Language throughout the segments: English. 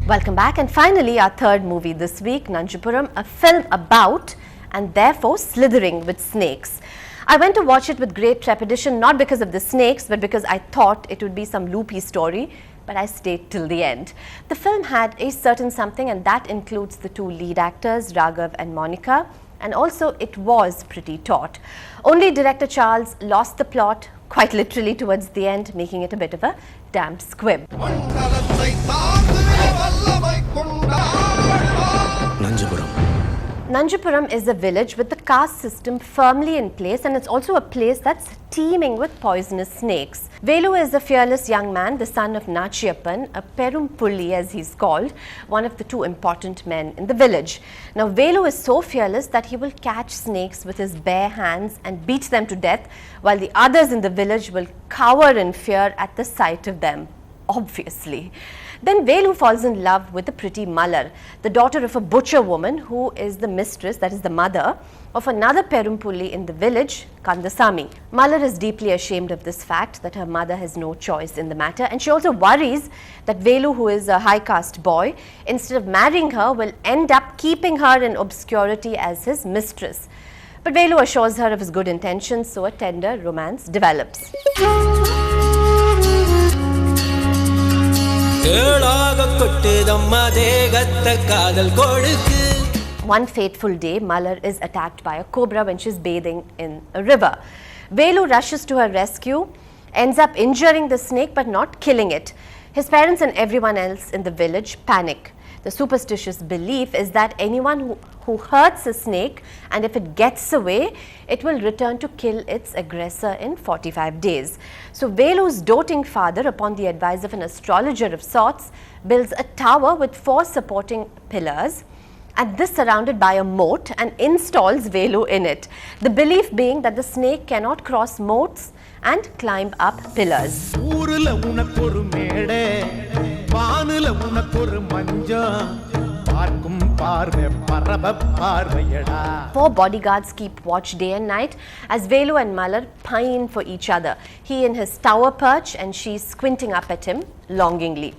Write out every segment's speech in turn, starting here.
Welcome back, and finally our third movie this week, Nanjupuram, a film about and therefore slithering with snakes. I went to watch it with great trepidation, not because of the snakes but because I thought it would be some loopy story, but I stayed till the end. The film had a certain something, and that includes the two lead actors, Raghav and Monica, and also it was pretty taut. Only director Charles lost the plot quite literally towards the end, making it a bit of a damp squib. Nanjupuram is a village with the caste system firmly in place, and it's also a place that's teeming with poisonous snakes. Velu is a fearless young man, the son of Nachiappan, a Perumpulli as he's called, one of the two important men in the village. Now Velu is so fearless that he will catch snakes with his bare hands and beat them to death, while the others in the village will cower in fear at the sight of them, obviously. Then Velu falls in love with the pretty Malar, the daughter of a butcher woman who is the mistress, that is the mother, of another Perumpulli in the village, Kandasamy. Malar is deeply ashamed of this fact that her mother has no choice in the matter, and she also worries that Velu, who is a high caste boy, instead of marrying her, will end up keeping her in obscurity as his mistress. But Velu assures her of his good intentions, so a tender romance develops. One fateful day, Malar is attacked by a cobra when she is bathing in a river. Velu rushes to her rescue, ends up injuring the snake but not killing it. His parents and everyone else in the village panic. The superstitious belief is that anyone who hurts a snake, and if it gets away, it will return to kill its aggressor in 45 days. So Velu's doting father, upon the advice of an astrologer of sorts, builds a tower with 4 supporting pillars, and this surrounded by a moat, and installs Velu in it. The belief being that the snake cannot cross moats and climb up pillars. Four bodyguards keep watch day and night as Velu and Malar pine for each other. He in his tower perch and she squinting up at him longingly.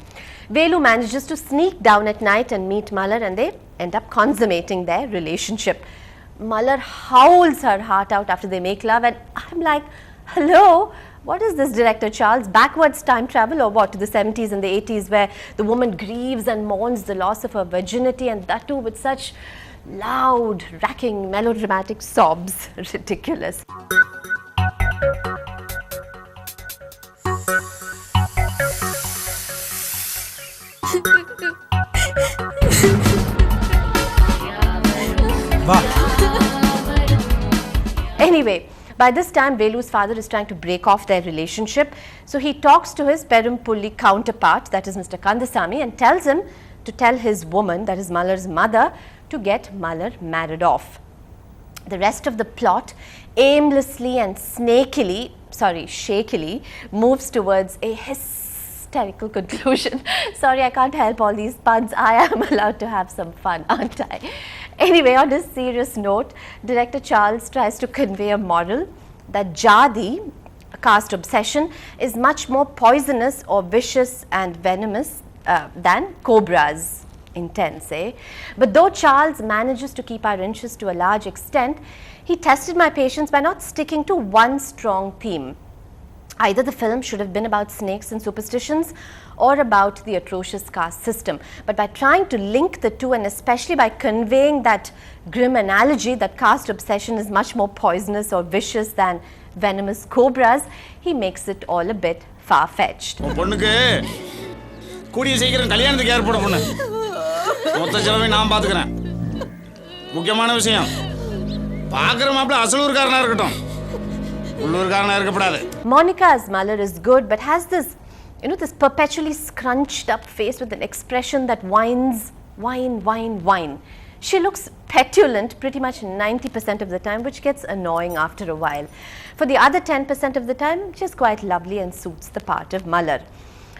Velu manages to sneak down at night and meet Malar, and they end up consummating their relationship. Malar howls her heart out after they make love, and I'm like, hello? What is this, Director Charles? Backwards time travel or what? To the 70s and the 80s, where the woman grieves and mourns the loss of her virginity, and that too with such loud, racking, melodramatic sobs. Ridiculous. Anyway, by this time, Velu's father is trying to break off their relationship. So he talks to his Perumpulli counterpart, that is Mr. Kandasamy, and tells him to tell his woman, that is Malar's mother, to get Malar married off. The rest of the plot aimlessly and shakily moves towards a hysterical conclusion. Sorry, I can't help all these puns. I am allowed to have some fun, aren't I? Anyway, on a serious note, Director Charles tries to convey a moral that jadi, caste obsession, is much more poisonous or vicious and venomous than cobras. Intense, eh? But though Charles manages to keep our interest to a large extent, he tested my patience by not sticking to one strong theme. Either the film should have been about snakes and superstitions or about the atrocious caste system. But by trying to link the two, and especially by conveying that grim analogy that caste obsession is much more poisonous or vicious than venomous cobras, he makes it all a bit far-fetched. Monica as Malar is good, but has this, this perpetually scrunched up face with an expression that whines, whine. She looks petulant pretty much 90% of the time, which gets annoying after a while. For the other 10% of the time, she's quite lovely and suits the part of Malar.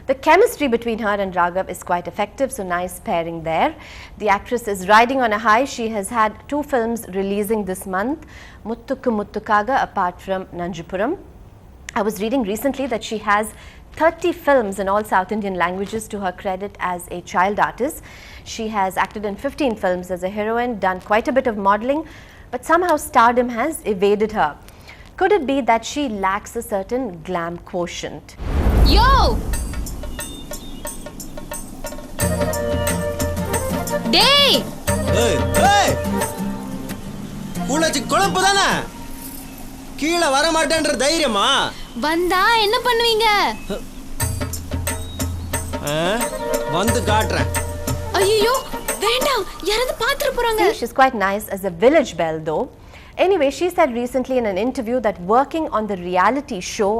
The chemistry between her and Raghav is quite effective, so nice pairing there. The actress is riding on a high. She has had 2 films releasing this month, Muttukku Muttukaga apart from Nanjupuram. I was reading recently that she has 30 films in all South Indian languages to her credit as a child artist. She has acted in 15 films as a heroine, done quite a bit of modeling, but somehow stardom has evaded her. Could it be that she lacks a certain glam quotient? Yo! Day! Hey! Hey! உனக்கு குழப்பம் தானே? கீழே வர மாட்டேன்ற தைரியமா? வந்தா என்ன பண்ணுவீங்க? வந்து காட்றேன். ஐயோ, வேண்டாம். யாராவது பாத்துற போறாங்க. She's quite nice as a village belle though. Anyway, she said recently in an interview that working on the reality show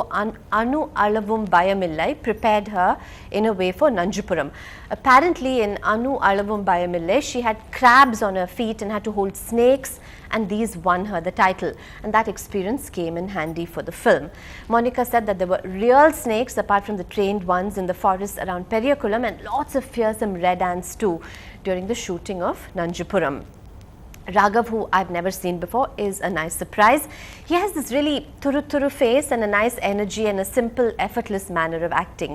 Anu Alavum Bayamillai prepared her in a way for Nanjupuram. Apparently in Anu Alavum Bayamillai, she had crabs on her feet and had to hold snakes, and these won her the title, and that experience came in handy for the film. Monica said that there were real snakes apart from the trained ones in the forest around Periyakulam, and lots of fearsome red ants too during the shooting of Nanjupuram. Raghav, who I've never seen before, is a nice surprise. He has this really turu face and a nice energy and a simple, effortless manner of acting.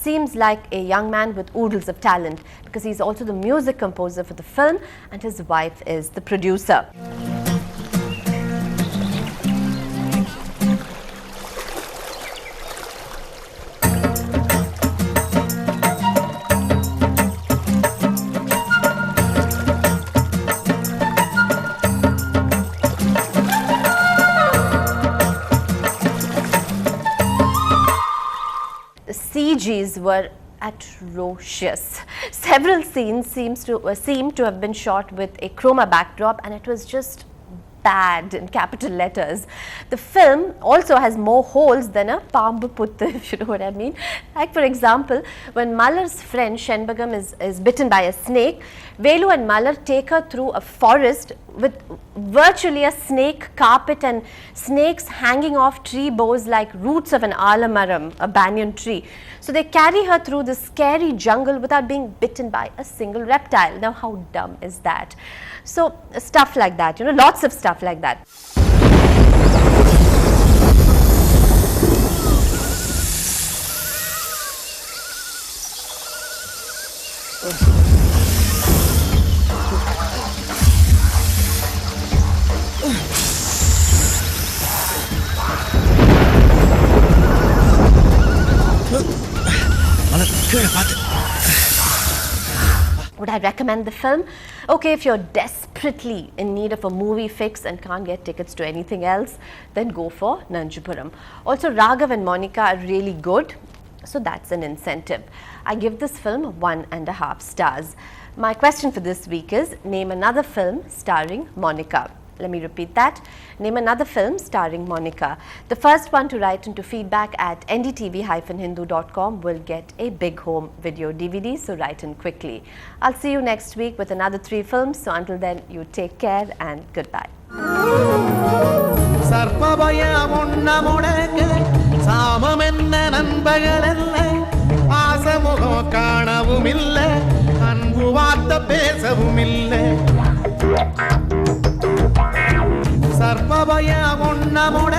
Seems like a young man with oodles of talent, because he's also the music composer for the film and his wife is the producer. CGs were atrocious. Several scenes seem to have been shot with a chroma backdrop, and it was just bad in capital letters. The film also has more holes than a Pambu Puttu, if you know what I mean. Like for example, when Mallar's friend Shenbagam is bitten by a snake, Velu and Mallar take her through a forest with virtually a snake carpet and snakes hanging off tree boughs like roots of an alamaram, a banyan tree. So they carry her through this scary jungle without being bitten by a single reptile. Now how dumb is that? So stuff like that, you know, lots of stuff like that. Would I recommend the film? Okay, if you're desperately in need of a movie fix and can't get tickets to anything else, then go for Nanjupuram. Also, Raghav and Monica are really good, so that's an incentive. I give this film 1.5 stars. My question for this week is, name another film starring Monica. Let me repeat that. Name another film starring Monica. The first one to write into feedback at ndtv-hindu.com will get a big home video DVD, so write in quickly. I'll see you next week with another 3 films. So until then, you take care and goodbye. சர்ப்பபய முன்னமுட